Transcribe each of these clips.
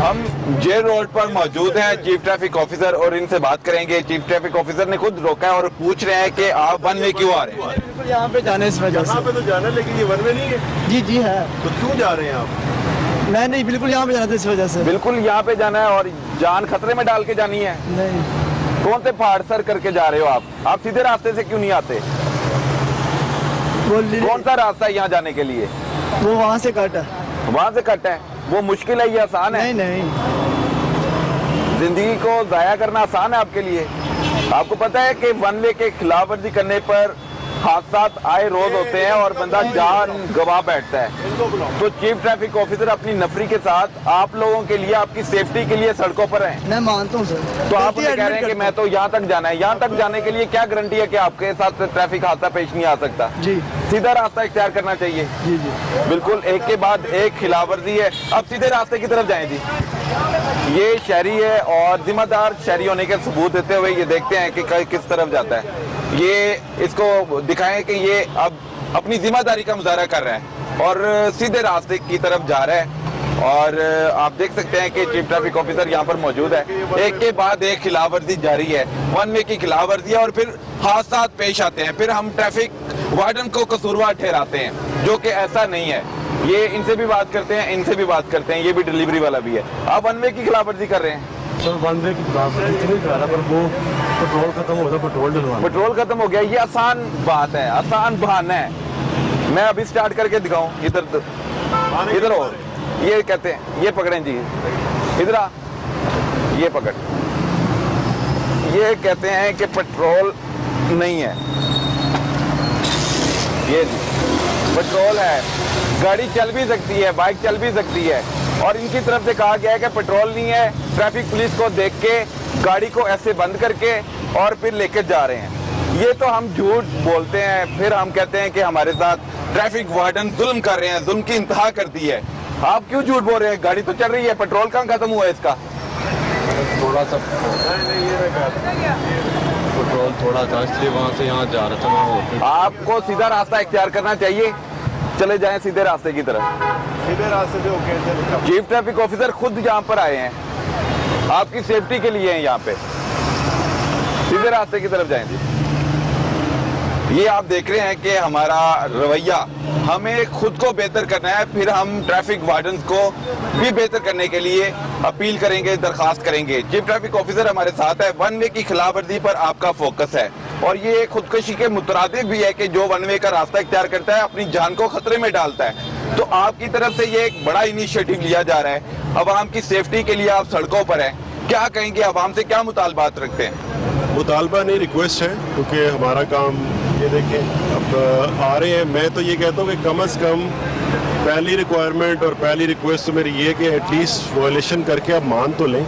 हम jail road पर मौजूद हैं चीफ ट्रैफिक ऑफिसर और इनसे बात करेंगे। चीफ ट्रैफिक ऑफिसर ने खुद रोका है और पूछ रहे हैं कि आप वन वे क्यों आ रहे हैं? बिल्कुल यहाँ पे जाने इस वजह से। यहाँ पे तो जाना है, लेकिन ये वन वे नहीं है। जी जी है। तो क्यों जा रहे हैं आप? मैं नहीं, बिल्कुल यहाँ पे जाना था इस वजह से। बिल्कुल यहाँ पे जाना है और जान खतरे में डाल के जानी है। नहीं, कौन से पहाड़ सर करके जा रहे हो आप सीधे रास्ते से क्यों नहीं आते? कौन सा रास्ता है यहाँ जाने के लिए? वो वहाँ से कट है। वहाँ से कट है। वो मुश्किल है, ये आसान है? नहीं, जिंदगी को जाया करना आसान है आपके लिए? आपको पता है कि वन वे के खिलाफ वर्जी करने पर हादसा आए रोज होते हैं और बंदा जान गवा बैठता है। तो चीफ ट्रैफिक ऑफिसर अपनी नफरी के साथ आप लोगों के लिए, आपकी सेफ्टी के लिए सड़कों पर हैं। मैं मानता हूँ सर। तो आप उन्हें कह रहे हैं कि मैं तो यहाँ तक जाना है। यहाँ तक जाने के लिए क्या गारंटी है कि आपके साथ ट्रैफिक हादसा पेश नहीं आ सकता? जी, सीधा रास्ता इख्तियार करना चाहिए। जी जी बिल्कुल, एक के बाद एक खिलाफवर्जी है। अब सीधे रास्ते की तरफ जाएं जी। ये शहरी है और जिम्मेदार शहरी होने के सबूत देते हुए ये देखते हैं कि किस तरफ जाता है। ये इसको दिखाएं कि ये अब अपनी जिम्मेदारी का मुजाहरा कर रहा है और सीधे रास्ते की तरफ जा रहा है। और आप देख सकते हैं कि चीफ ट्रैफिक ऑफिसर यहाँ पर मौजूद है। एक के बाद एक खिलाफवर्जी जारी है, वन वे की खिलाफवर्जी है और फिर हादसा पेश आते हैं। फिर हम ट्रैफिक वार्डन को कसूरवार ठहराते हैं, जो कि ऐसा नहीं है। ये इनसे भी बात करते हैं, इनसे भी बात करते हैं। ये भी डिलीवरी वाला भी है। आप वन वे की खिलाफवर्जी कर रहे हैं सर। वन वे की खिलाफवर्जी नहीं कर रहा, पर वो पेट्रोल खत्म हो गया, पेट्रोल डलवाना। पेट्रोल खत्म हो गया, ये आसान बात है, आसान बहाना है। मैं अभी स्टार्ट करके दिखाऊं? इधर हो। ये कहते हैं, ये पकड़ें जी, इधर आ, ये पकड़। ये कहते हैं कि पेट्रोल नहीं है। ये जी पेट्रोल है, गाड़ी चल भी सकती है, बाइक चल भी सकती है। और इनकी तरफ से कहा गया है कि पेट्रोल नहीं है। ट्रैफिक पुलिस को देख के गाड़ी को ऐसे बंद करके और फिर लेकर जा रहे हैं। ये तो हम झूठ बोलते हैं, फिर हम कहते हैं कि हमारे साथ ट्रैफिक वार्डन जुल्म कर रहे हैं, जुल्म की इंतहा कर दी है। आप क्यों झूठ बोल रहे हैं? गाड़ी तो चल रही है, पेट्रोल कहाँ खत्म हुआ है इसका? थोड़ा सा पेट्रोल थोड़ा था, इसलिए वहाँ से यहाँ जा रहा था मैं। आपको सीधा रास्ता इख्तियार करना चाहिए, चले जाएं सीधे रास्ते की तरफ। सीधे रास्ते से ओके। चीफ ट्रैफिक ऑफिसर खुद यहाँ पर आए हैं, आपकी सेफ्टी के लिए हैं यहाँ पे। सीधे रास्ते की तरफ जाएं जी। ये आप देख रहे हैं कि हमारा रवैया, हमें खुद को बेहतर करना है, फिर हम ट्रैफिक वार्डन्स को भी बेहतर करने के लिए अपील करेंगे, दरखास्त करेंगे। चीफ ट्रैफिक ऑफिसर हमारे साथ है। वन वे की खिलाफवर्जी पर आपका फोकस है और ये खुदकशी के मुतरादिफ भी है कि जो वन वे का रास्ता इख्तियार करता है अपनी जान को खतरे में डालता है। तो आपकी तरफ से ये एक बड़ा इनिशिएटिव लिया जा रहा है। अवाम की सेफ्टी के लिए आप सड़कों पर हैं, क्या कहेंगे? अवाम से क्या मुतालबात रखते हैं? मुतालबा नहीं, रिक्वेस्ट है, क्योंकि हमारा काम ये देखें अब आ रहे हैं। मैं तो ये कहता हूँ कि कम से कम पहली रिक्वायरमेंट और पहली रिक्वेस्ट तो मेरी ये कि एटलीस्ट वायलेशन करके आप मान तो लें।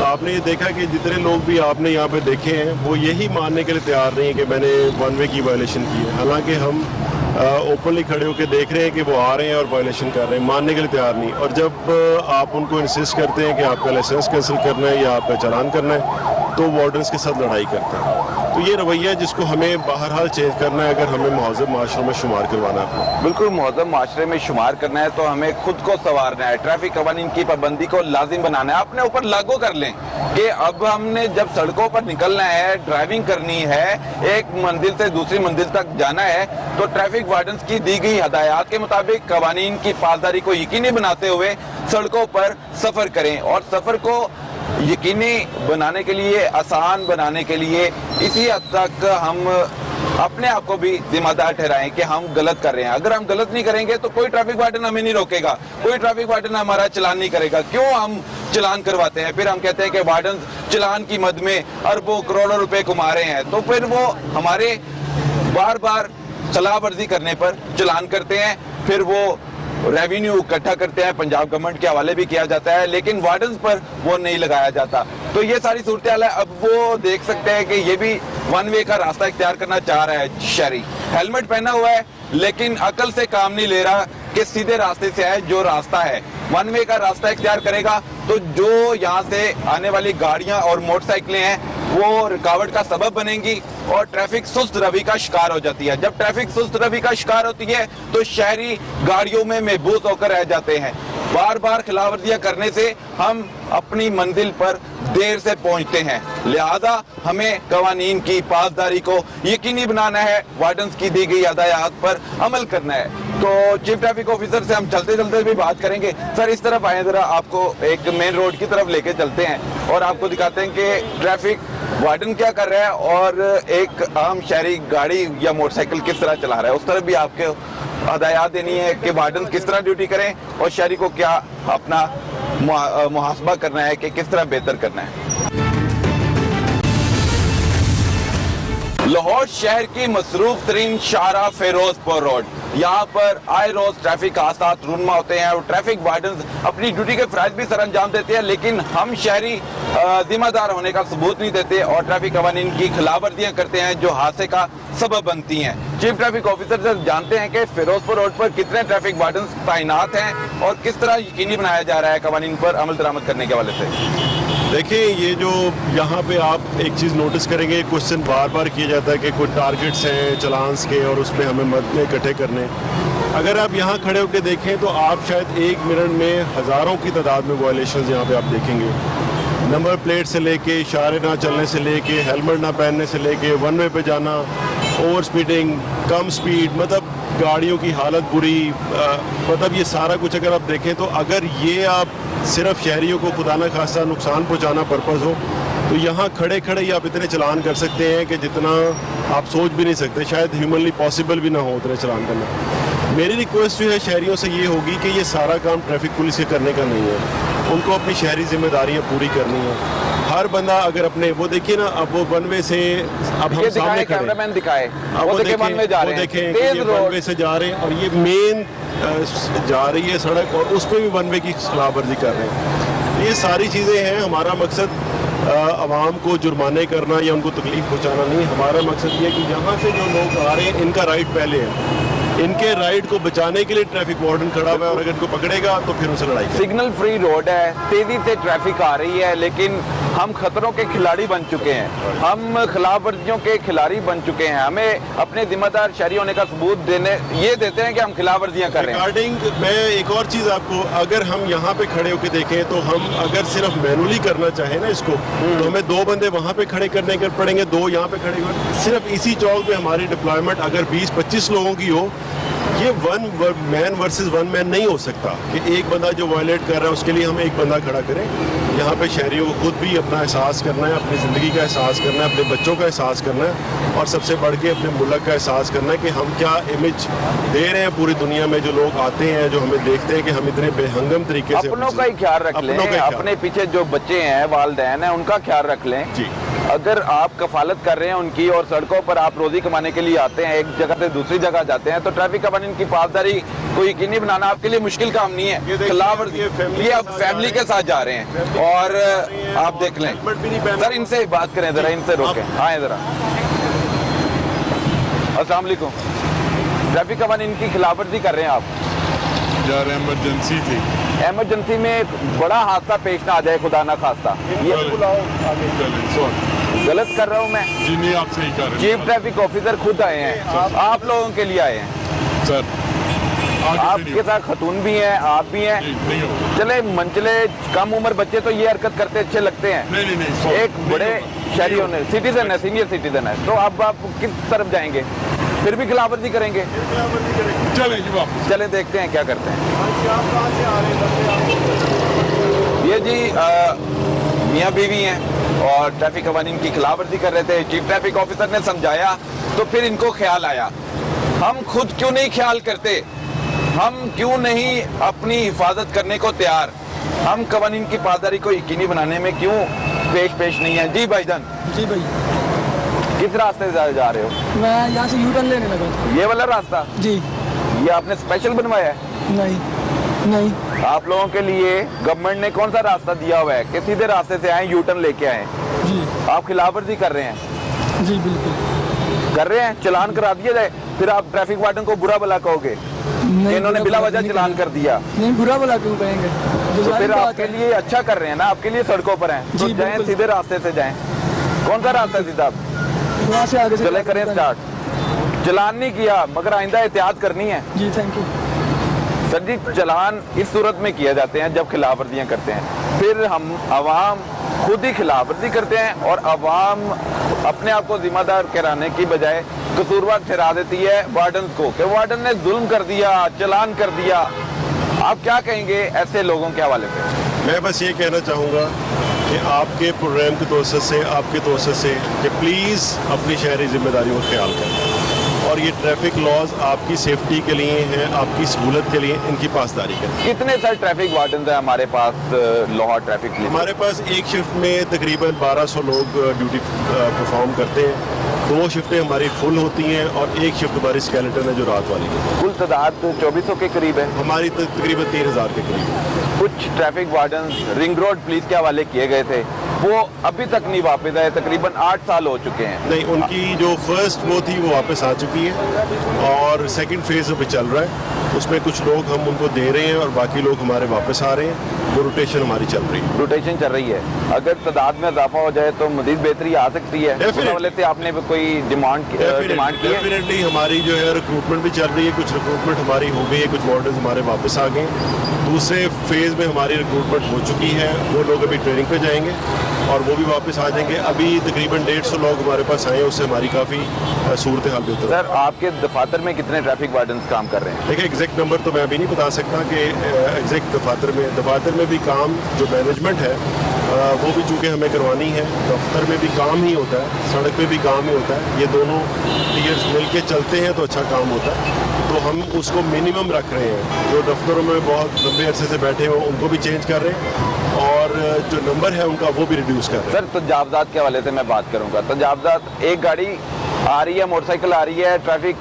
आपने ये देखा कि जितने लोग भी आपने यहाँ पे देखे हैं वो यही मानने के लिए तैयार नहीं है कि मैंने वन वे की वायलेशन की है। हालांकि हम ओपनली खड़े होकर देख रहे हैं कि वो आ रहे हैं और वायलेशन कर रहे हैं, मानने के लिए तैयार नहीं। और जब आप उनको इंसिस्ट करते हैं कि आपका लाइसेंस कैंसिल करना है या आपका चालान करना है, तो वार्डन्स के साथ लड़ाई करते हैं। तो ये रवैया जिसको हमें बहरहाल चेंज करना है अगर हमें महज़ब माशरे में शुमार करवाना है। बिल्कुल, महज़ब माशरे में शुमार करना है तो हमें खुद को संवारना है, ट्रैफिक कवानीन की पाबंदी को लाजिम बनाना है, अपने ऊपर लागू कर लें कि अब हमने जब सड़कों पर निकलना है, ड्राइविंग करनी है, एक मंजिल से दूसरी मंजिल तक जाना है, तो ट्रैफिक वार्डन्स की दी गई हदायत के मुताबिक कवानीन की पासदारी को यकीनी बनाते हुए सड़कों पर सफ़र करें। और सफ़र को यकीनी बनाने के लिए, आसान बनाने के लिए इसी हद तक हम अपने आप को भी जिम्मेदार ठहराएं कि हम गलत कर रहे हैं। अगर हम गलत नहीं करेंगे तो कोई ट्रैफिक वार्डन हमें नहीं रोकेगा, कोई ट्रैफिक वार्डन हमारा चालान नहीं करेगा। क्यों हम चालान करवाते हैं? फिर हम कहते हैं कि वार्डन चालान की मद में अरबों करोड़ों रुपए कमा रहे हैं, तो फिर वो हमारे बार बार खिलाफवर्जी करने पर चालान करते हैं, फिर वो रेवेन्यू इकट्ठा करते हैं, पंजाब गवर्नमेंट के हवाले भी किया जाता है, लेकिन वार्डन्स पर वो नहीं लगाया जाता। तो ये सारी सूरत हाल है। अब वो देख सकते हैं कि ये भी वन वे का रास्ता इख्तियार करना चाह रहा है शहरी, हेलमेट पहना हुआ है, लेकिन अकल से काम नहीं ले रहा कि सीधे रास्ते से है जो रास्ता है। वन वे का रास्ता इख्तियार करेगा तो जो यहाँ से आने वाली गाड़ियां और मोटरसाइकिलें हैं वो रुकावट का सबब बनेंगी और ट्रैफिक सुस्त रवि का शिकार हो जाती है। जब ट्रैफिक सुस्त रवि का शिकार होती है तो शहरी गाड़ियों में महबूस होकर रह जाते हैं। बार बार खिलाफवर्जियां करने से हम अपनी मंजिल पर देर से पहुंचते हैं। लिहाजा हमें कवानीन की पासदारी को यकीनी बनाना है, वार्डन्स की दी गई हदायत पर अमल करना है। तो चीफ ट्रैफिक ऑफिसर से हम चलते चलते भी बात करेंगे। सर इस तरफ आए, जरा आपको एक मेन रोड की तरफ लेके चलते हैं और आपको दिखाते हैं कि ट्रैफिक वार्डन क्या कर रहा है और एक आम शहरी गाड़ी या मोटरसाइकिल किस तरह चला रहा है। उस तरफ भी आपके हदायत देनी है कि वार्डन किस तरह ड्यूटी करें और शहरी को क्या अपना मुहासबा करना है कि किस तरह बेहतर करना है। लाहौर शहर की मसरूफ तरीन शाहरा फिरोजपुर रोड, यहाँ पर आए रोज ट्रैफिक हादसा रूनमा होते हैं और ट्रैफिक वार्डन अपनी ड्यूटी के फराइज भी सर अंजाम देते हैं, लेकिन हम शहरी जिम्मेदार होने का सबूत नहीं देते और ट्रैफिक कवानीन की खिलाफवर्जियां करते हैं जो हादसे का सबब बनती हैं। चीफ ट्रैफिक ऑफिसर से जानते हैं कि फिरोजपुर रोड पर कितने ट्रैफिक वार्डन तैनात हैं और किस तरह यकीनी बनाया जा रहा है कवानीन पर अमल दरामद करने के हवाले से। देखिए, ये जो यहाँ पे आप एक चीज़ नोटिस करेंगे, क्वेश्चन बार बार किया जाता है कि कुछ टारगेट्स हैं चलान्स के और उस पर हमें मदद इकट्ठे करने। अगर आप यहाँ खड़े होकर देखें तो आप शायद 1 मिनट में हज़ारों की तादाद में वायलेशन यहाँ पे आप देखेंगे। नंबर प्लेट से लेके, इशारे ना चलने से लेके, हेलमेट ना पहनने से लेके, वन वे पे जाना, ओवर स्पीडिंग, कम स्पीड, मतलब गाड़ियों की हालत बुरी, मतलब ये सारा कुछ अगर आप देखें तो अगर ये आप सिर्फ शहरियों को खुदा न खास्ता नुकसान पहुंचाना पर्पज़ हो तो यहाँ खड़े खड़े ही आप इतने चलान कर सकते हैं कि जितना आप सोच भी नहीं सकते, शायद ह्यूमनली पॉसिबल भी ना हो उतने चलान करना। मेरी रिक्वेस्ट जो है शहरियों से ये होगी कि ये सारा काम ट्रैफिक पुलिस के करने का नहीं है, उनको अपनी शहरी जिम्मेदारियाँ पूरी करनी है। हर बंदा अगर अपने वो देखिए ना, अब वो वन वे से अब हम सामने खड़े, कैमरामैन दिखाए, वो देखें वन वे से जा रहे हैं और ये मेन जा रही है सड़क और उस पर भी वन वे की खिलाफवर्जी कर रहे हैं। ये सारी चीज़ें हैं। हमारा मकसद आवाम को जुर्माने करना या उनको तकलीफ पहुंचाना नहीं। हमारा मकसद ये है कि यहाँ से जो लोग आ रहे हैं इनका राइट पहले है, इनके राइट को बचाने के लिए ट्रैफिक वार्डन खड़ा हुआ है और अगर इनको पकड़ेगा तो फिर उनसे लड़ाई। सिग्नल फ्री रोड है, तेजी से ट्रैफिक आ रही है, लेकिन हम खतरों के खिलाड़ी बन चुके हैं, हम खिलाफवर्जियों के खिलाड़ी बन चुके हैं। हमें अपने जिम्मेदार शहरी होने का सबूत ये देते हैं कि हम खिलाफवर्जियां कर रहे हैं। रिगार्डिंग मैं एक और चीज़ आपको, अगर हम यहाँ पे खड़े होकर देखें तो हम अगर सिर्फ मैनुअली करना चाहें ना इसको तो हमें 2 बंदे वहाँ पे खड़े करने के पड़ेंगे, 2 यहाँ पे खड़े कर। सिर्फ इसी चौक पे हमारी डिप्लॉयमेंट अगर 20-25 लोगों की हो, ये 1 मैन वर्सेस 1 मैन नहीं हो सकता कि एक बंदा जो वायलेट कर रहा है उसके लिए हम एक बंदा खड़ा करें। यहाँ पे शहरियों को खुद भी अपना एहसास करना है, अपनी ज़िंदगी का एहसास करना है, अपने बच्चों का एहसास करना है और सबसे बढ़ के अपने मुल्क का एहसास करना है कि हम क्या इमेज दे रहे हैं पूरी दुनिया में। जो लोग आते हैं, जो हमें देखते हैं कि हम इतने बेहंगम तरीके से अपनों का ही ख्याल रख लें, अपने पीछे जो बच्चे हैं, वालिदैन हैं, उनका ख्याल रख लें जी। अगर आप कफालत कर रहे हैं उनकी और सड़कों पर आप रोजी कमाने के लिए आते हैं, एक जगह से दूसरी जगह जाते हैं, तो ट्रैफिक कवानीन की पासदारी को यकीनी बनाना आपके लिए मुश्किल काम नहीं है। ये आप फैमिली के साथ जा रहे हैं और आप देख लें। सर इनसे बात करें जरा, इनसे रोकें, आए जरा। अस्सलाम वालेकुम, ट्रैफिक कवानीन की खिलाफवर्जी कर रहे हैं आप? यार इमरजेंसी थी, इमरजेंसी में एक बड़ा हादसा पेश ना आ जाए खुदा ना खास्ता, ये गलत कर रहा हूँ मैं जी? नहीं, आप सही कर रहे हैं। चीफ ट्रैफिक ऑफिसर खुद आए हैं, आप लोगों के लिए आए हैं सर। आपके साथ खतून भी हैं, आप भी हैं। चले मंचले कम उम्र बच्चे तो ये हरकत करते अच्छे लगते हैं। नहीं, एक बड़े शहरी होने, सिटीजन है, सीनियर सिटीजन है, तो अब आप किस तरफ जाएंगे? फिर भी खिलाफवर्जी करेंगे? चले देखते हैं क्या करते हैं। ये जी मियाँ बीवी हैं और ट्रैफिक कवानीन की खिलाफवर्जी कर रहे थे। चीफ ट्रैफिक ऑफिसर ने समझाया तो फिर इनको ख्याल आया, हम खुद क्यों नहीं ख्याल करते, हम क्यों नहीं अपनी हिफाजत करने को तैयार, हम कवानीन की पासदारी को यकीनी बनाने में क्यों पेश नहीं है? जी भाईजान। जी भाई, किस रास्ते से जा रहे हो? मैं यहाँ से यूटर्न लेने लगा। ये वाला रास्ता? जी। ये आपने स्पेशल बनवाया है? नहीं, आप लोगों के लिए गवर्नमेंट ने कौन सा रास्ता दिया हुआ है कि सीधे रास्ते से आए, यूटर्न लेके आए जी। आप खिलाफवर्जी कर रहे हैं? जी बिल्कुल कर रहे हैं। चलान करा दिया जाए, फिर आप ट्रैफिक वार्डन को बुरा भला कहोगे कि इन्होंने बिला वजह चलान कर दिया? नहीं, बुरा भला क्यों कहेंगे? तो फिर आपके लिए अच्छा कर रहे हैं ना, आपके लिए सड़कों पर हैं, तो जाएं, सीधे रास्ते से जाएं। कौन सा रास्ता है सीधा? वहाँ से आगे चले करें स्टार्ट। चलान नहीं किया मगर आइंदा एहतियात करनी है। जी, थैंक यू। सर जी, चलान इस सूरत में किए जाते हैं जब खिलाफ वर्जियाँ करते हैं, फिर हम आवाम खुद ही खिलाफ वर्जी करते हैं और आवाम अपने आप को जिम्मेदार कराने की बजाय कसूरवार ठहरा देती है वार्डन को कि वार्डन ने जुल्म कर दिया, चलान कर दिया। आप क्या कहेंगे ऐसे लोगों के हवाले से? मैं बस ये कहना चाहूँगा कि आपके प्रोग्राम की तवज्जो से, आपके तवज्जो से कि प्लीज़ अपनी शहरी जिम्मेदारियों का ख्याल करें और ये ट्रैफिक लॉज आपकी सेफ्टी के लिए हैं, आपकी सहूलत के लिए, इनकी पासदारी करें। कितने सारे ट्रैफिक वार्डन है हमारे पास लाहौर ट्रैफिक पुलिस? हमारे पास एक शिफ्ट में तकरीबन 1200 लोग ड्यूटी परफॉर्म करते हैं। 2 शिफ्टें हमारी फुल होती हैं और एक शिफ्ट हमारी स्केलेटन है जो रात वाली है। कुल तादाद 2400 के करीब है। हमारी तकरीबन 3000 के करीब। कुछ traffic warden ring road police के हवाले किए गए थे, वो अभी तक नहीं वापस आए, तकरीबन 8 साल हो चुके हैं। नहीं, उनकी जो फर्स्ट वो थी वो वापस आ चुकी है और सेकंड फेज अभी चल रहा है। उसमें कुछ लोग हम उनको दे रहे हैं और बाकी लोग हमारे वापस आ रहे हैं। वो रोटेशन हमारी चल रही है। रोटेशन चल रही है। अगर तादाद में इजाफा हो जाए तो मजीद बेहतरी आ सकती है। उस हवाले से आपने भी कोई डिमांड की है? डेफिनेटली हमारी जो है रिक्रूटमेंट भी चल रही है। कुछ रिक्रूटमेंट हमारी हो गई है, कुछ वार्डन हमारे वापस आ गए। दूसरे फेज में हमारी रिक्रूटमेंट हो चुकी है, वो लोग अभी ट्रेनिंग पे जाएंगे और वो भी वापस आ जाएंगे। अभी तकरीबन 150 लोग हमारे पास आए हैं, उससे हमारी काफ़ी सूरत हाल बेहतर है। सर, आपके दफातर में कितने ट्रैफिक वार्डन काम कर रहे हैं? देखिए, एग्जैक्ट नंबर तो मैं अभी नहीं बता सकता कि एग्जैक्ट दफातर में भी काम जो मैनेजमेंट है वो भी चूँकि हमें करवानी है। दफ्तर में भी काम ही होता है, सड़क पे भी काम ही होता है। ये दोनों टीयर्स मिल के चलते हैं तो अच्छा काम होता है। तो हम उसको मिनिमम रख रहे हैं। जो दफ्तरों में बहुत लंबे अरसे से बैठे हुए उनको भी चेंज कर रहे हैं और जो नंबर है उनका वो भी रिड्यूस कर रहे हैं। सर, तजावजात के हवाले से मैं बात करूँगा। तजावजात, एक गाड़ी आ रही है, मोटरसाइकिल आ रही है, ट्रैफिक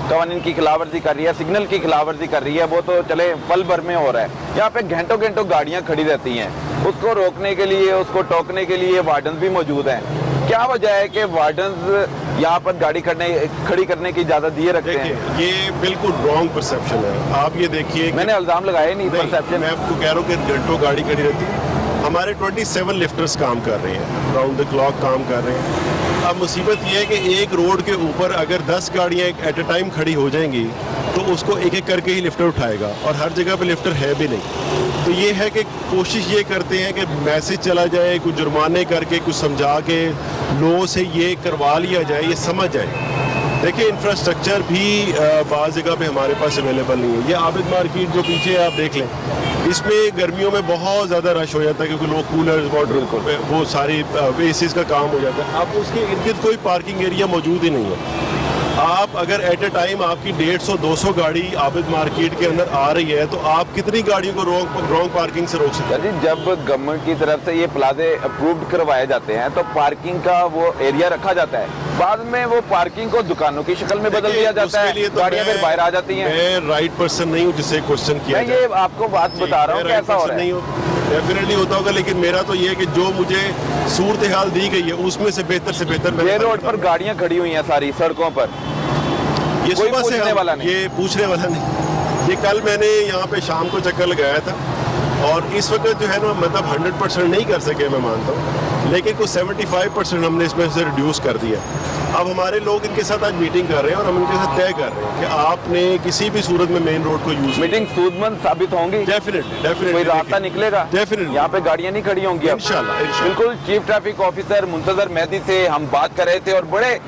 कवानीन की खिलाफवर्जी कर रही है, सिग्नल की खिलाफवर्जी कर रही है, वो तो चले पल भर में हो रहा है। यहाँ पे घंटों घंटों गाड़ियाँ खड़ी रहती हैं। उसको रोकने के लिए, उसको टोकने के लिए वार्डन भी मौजूद हैं। क्या वजह है कि वार्डन यहाँ पर गाड़ी खड़ी करने की इजाजत दिए रखते हैं? ये बिल्कुल रॉन्ग परसेप्शन है। आप ये देखिए, मैंने इल्जाम लगाया नहीं, परसेप्शन। मैं आपको कह रहा हूँ कि घंटों गाड़ी खड़ी रहती है। हमारे 27 लिफ्टर्स काम कर रहे हैं, राउंड द क्लॉक काम कर रहे हैं। अब मुसीबत ये है कि एक रोड के ऊपर अगर 10 गाड़ियाँ एट अ टाइम खड़ी हो जाएंगी तो उसको एक एक करके ही लिफ्टर उठाएगा और हर जगह पे लिफ्टर है भी नहीं। तो ये है कि कोशिश ये करते हैं कि मैसेज चला जाए, कुछ जुर्माने करके, कुछ समझा के लोगों से ये करवा लिया जाए, ये समझ जाए। देखिए, इंफ्रास्ट्रक्चर भी बाज़ जगह पे हमारे पास अवेलेबल नहीं है। ये आबिद मार्केट जो पीछे आप देख लें, इसमें गर्मियों में बहुत ज़्यादा रश हो जाता है क्योंकि लोग कूलर्स, वाटर, वो सारी एसीज़ का काम हो जाता है। अब उसके इर्द गिर्द कोई पार्किंग एरिया मौजूद ही नहीं है। आप अगर एट ए टाइम आपकी 150-200 गाड़ी आबिद मार्केट के अंदर आ रही है तो आप कितनी गाड़ियों को रॉन्ग पार्किंग से रोक सकते हैं? जब गवर्नमेंट की तरफ से ये प्लाजे अप्रूव्ड करवाए जाते हैं तो पार्किंग का वो एरिया रखा जाता है, बाद में वो पार्किंग को दुकानों की शक्ल में बदल दिया जाता है, गाड़ियां फिर बाहर आ जाती हैं। मैं राइट पर्सन नहीं हूँ जिससे क्वेश्चन किया जाए। ये आपको बात बता रहा हूँ कि ऐसा हो रहा है। डेफिनेटली होता होगा, लेकिन मेरा तो ये है कि जो मुझे सूरत हाल दी गई है उसमें से बेहतर ये रोड पर गाड़ियां खड़ी हुई हैं सारी सड़कों पर, ये कोई सुबह से पूछने वाला नहीं। ये पूछने वाला नहीं। ये कल मैंने यहाँ पे शाम को चक्कर लगाया था और इस वक्त जो है ना, मतलब 100% नहीं कर सके मैं मानता हूँ, लेकिन कुछ 75% हमने इसमें से रिड्यूस कर दिया। अब हमारे लोग इनके साथ आज मीटिंग कर रहे हैं और हम इनके साथ तय कर रहे हैं कि आपने किसी भी सूरत में मेन रोड को यूज, मीटिंग सूदमंद साबित होंगी। डेफिनेटली कोई रास्ता निकलेगा। डेफिनेटली यहाँ पे गाड़ियाँ नहीं खड़ी होंगी। इंशाल्लाह। बिल्कुल। Chief traffic officer Muntazir Mehdi से हम बात कर रहे थे और बड़े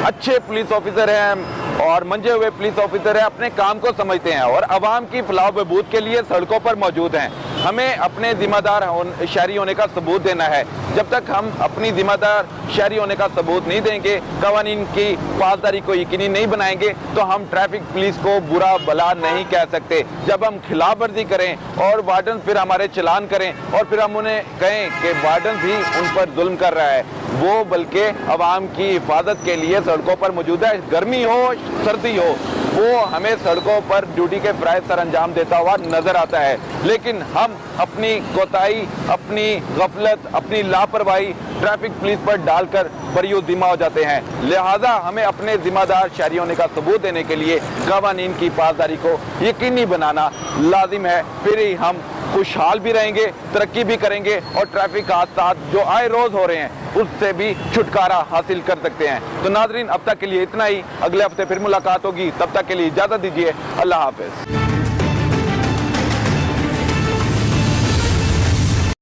अच्छे पुलिस ऑफिसर हैं और मंजे हुए पुलिस ऑफिसर हैं, अपने काम को समझते हैं और आवाम की फलाह बहबूद के लिए सड़कों पर मौजूद हैं। हमें अपने जिम्मेदार शहरी होने का सबूत देना है। जब तक हम अपनी जिम्मेदार शहरी होने का सबूत नहीं देंगे, कवानीन की पासदारी को यकीनी नहीं बनाएंगे, तो हम ट्रैफिक पुलिस को बुरा भला नहीं कह सकते। जब हम खिलाफ वर्जी करें और वार्डन फिर हमारे चलान करें और फिर हम उन्हें कहें कि वार्डन भी उन पर जुल्म कर रहा है, वो बल्कि आवाम की हिफाजत के लिए सड़कों पर मौजूद है। गर्मी हो, सर्दी हो, वो हमें सड़कों पर ड्यूटी के फराइज सर अंजाम देता हुआ नजर आता है। लेकिन हम अपनी कोताही, अपनी गफलत, अपनी लापरवाही ट्रैफिक पुलिस पर डालकर बरियुद्दिमा हो जाते हैं। लिहाजा हमें अपने जिम्मेदार शहरी होने का सबूत देने के लिए कवानीन की पासदारी को यकीनी बनाना लाजिम है। फिर ही हम खुशहाल भी रहेंगे, तरक्की भी करेंगे और ट्रैफिक हादसा जो आए रोज हो रहे हैं उससे भी छुटकारा हासिल कर सकते हैं। तो नाजरीन, अब तक के लिए इतना ही। अगले हफ्ते फिर मुलाकात होगी, तब तक के लिए इजाजत दीजिए। अल्लाह हाफिज।